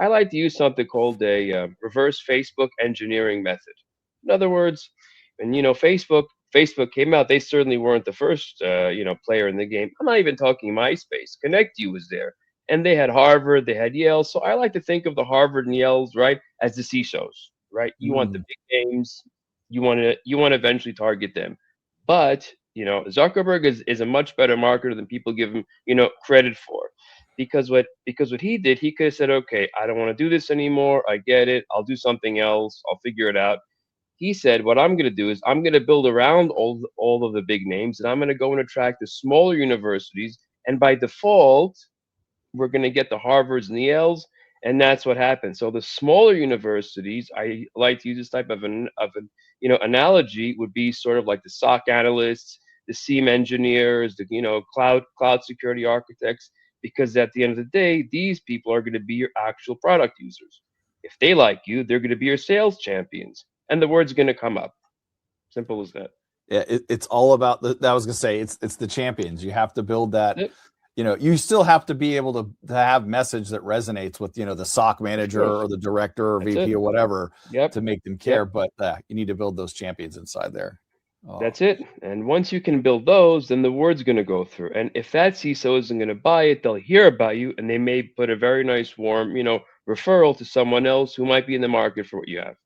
I like to use something called a reverse Facebook engineering method. In other words, when Facebook came out, they certainly weren't the first player in the game. I'm not even talking MySpace. ConnectU was there, and they had Harvard, they had Yale. So I like to think of the Harvard and Yales, right, as the CISOs, right? You want the Mm. big names, you want to eventually target them, but Zuckerberg is a much better marketer than people give him credit for, because what he did, he could have said, okay, I don't want to do this anymore. I get it. I'll do something else. I'll figure it out. He said, what I'm going to do is I'm going to build around all of the big names, and I'm going to go and attract the smaller universities. And by default, we're going to get the Harvards and the Yales, and that's what happened. So the smaller universities, I like to use this type of an analogy, would be sort of like the SOC analysts, the SIEM engineers, the cloud security architects, because at the end of the day, these people are going to be your actual product users. If they like you, they're going to be your sales champions, and the word's going to come up. Simple as that. Yeah, it's all about the. I was gonna say it's the champions. You have to build that. Yep, You still have to be able to have message that resonates with the SOC of manager course. or the director or That's VP it. or whatever Yep. to make them Yep. care. But you need to build those champions inside there. Oh, That's it. And once you can build those, then the word's going to go through. And if that CISO isn't going to buy it, they'll hear about you, and they may put a very nice, warm, referral to someone else who might be in the market for what you have.